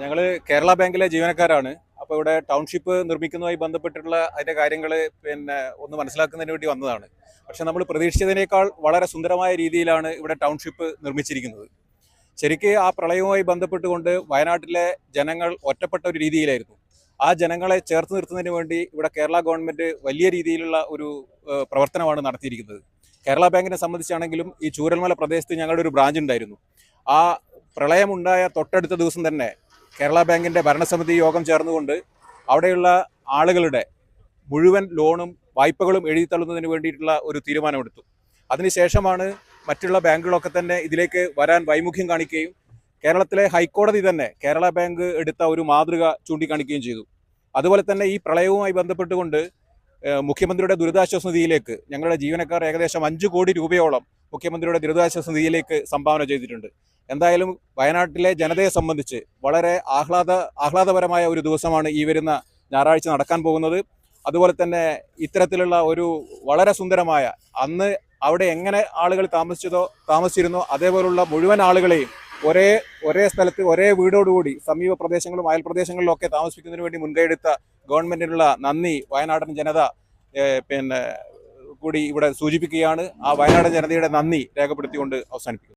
ഞങ്ങൾ കേരള ബാങ്കിലെ ജീവനക്കാരാണ്. അപ്പോൾ ഇവിടെ ടൗൺഷിപ്പ് നിർമ്മിക്കുന്നതുമായി ബന്ധപ്പെട്ടിട്ടുള്ള അതിൻ്റെ കാര്യങ്ങൾ ഒന്ന് മനസ്സിലാക്കുന്നതിന് വേണ്ടി വന്നതാണ്. പക്ഷെ നമ്മൾ പ്രതീക്ഷിച്ചതിനേക്കാൾ വളരെ സുന്ദരമായ രീതിയിലാണ് ഇവിടെ ടൗൺഷിപ്പ് നിർമ്മിച്ചിരിക്കുന്നത്. ശരിക്ക് ആ പ്രളയവുമായി ബന്ധപ്പെട്ടുകൊണ്ട് വയനാട്ടിലെ ജനങ്ങൾ ഒറ്റപ്പെട്ട ഒരു രീതിയിലായിരുന്നു. ആ ജനങ്ങളെ ചേർത്ത് നിർത്തുന്നതിന് വേണ്ടി ഇവിടെ കേരള ഗവൺമെൻറ് വലിയ രീതിയിലുള്ള ഒരു പ്രവർത്തനമാണ് നടത്തിയിരിക്കുന്നത്. കേരള ബാങ്കിനെ സംബന്ധിച്ചാണെങ്കിലും ഈ ചൂരൽമല പ്രദേശത്ത് ഞങ്ങളുടെ ഒരു ബ്രാഞ്ച് ഉണ്ടായിരുന്നു. ആ പ്രളയമുണ്ടായ തൊട്ടടുത്ത ദിവസം തന്നെ കേരള ബാങ്കിൻ്റെ ഭരണസമിതി യോഗം ചേർന്നുകൊണ്ട് അവിടെയുള്ള ആളുകളുടെ മുഴുവൻ ലോണും വായ്പകളും എഴുതിത്തള്ളുന്നതിന് വേണ്ടിയിട്ടുള്ള ഒരു തീരുമാനമെടുത്തു. അതിനുശേഷമാണ് മറ്റുള്ള ബാങ്കുകളൊക്കെ തന്നെ ഇതിലേക്ക് വരാൻ വൈമുഖ്യം കാണിക്കുകയും കേരളത്തിലെ ഹൈക്കോടതി തന്നെ കേരള ബാങ്ക് എടുത്ത ഒരു മാതൃക ചൂണ്ടിക്കാണിക്കുകയും ചെയ്തു. അതുപോലെ തന്നെ ഈ പ്രളയവുമായി ബന്ധപ്പെട്ടുകൊണ്ട് മുഖ്യമന്ത്രിയുടെ ദുരിതാശ്വാസ നിധിയിലേക്ക് ഞങ്ങളുടെ ജീവനക്കാർ ഏകദേശം 5 കോടി രൂപയോളം മുഖ്യമന്ത്രിയുടെ ദുരിതാശ്വാസ നിധിയിലേക്ക് സംഭാവന ചെയ്തിട്ടുണ്ട്. എന്തായാലും വയനാട്ടിലെ ജനതയെ സംബന്ധിച്ച് വളരെ ആഹ്ലാദപരമായ ഒരു ദിവസമാണ് ഈ വരുന്ന ഞായറാഴ്ച നടക്കാൻ പോകുന്നത്. അതുപോലെ തന്നെ ഇത്തരത്തിലുള്ള ഒരു വളരെ സുന്ദരമായ അന്ന് അവിടെ എങ്ങനെ ആളുകൾ താമസിച്ചിരുന്നോ അതേപോലുള്ള മുഴുവൻ ആളുകളെയും ഒരേ സ്ഥലത്ത് ഒരേ വീടോടുകൂടി സമീപ പ്രദേശങ്ങളും അയൽ പ്രദേശങ്ങളിലും ഒക്കെ താമസിപ്പിക്കുന്നതിന് വേണ്ടി മുൻകൈയെടുത്ത ഗവൺമെന്റിനുള്ള നന്ദി വയനാടൻ ജനത കൂടി ഇവിടെ സൂചിപ്പിക്കുകയാണ്. ആ വയനാടൻ ജനതയുടെ നന്ദി രേഖപ്പെടുത്തിക്കൊണ്ട് അവസാനിപ്പിക്കുന്നു.